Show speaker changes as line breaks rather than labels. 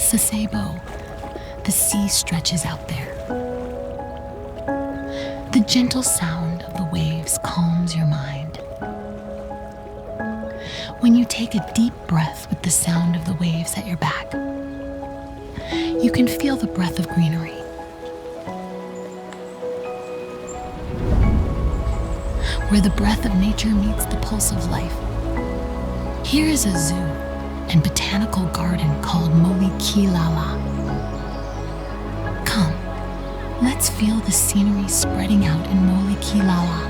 Sasebo, the sea stretches out there. The gentle sound of the waves calms your mind. When you take a deep breath with the sound of the waves at your back, you can feel the breath of greenery. Where the breath of nature meets the pulse of life. Here is a zoo and botanical garden called Molikilala. Come, let's feel the scenery spreading out in Molikilala.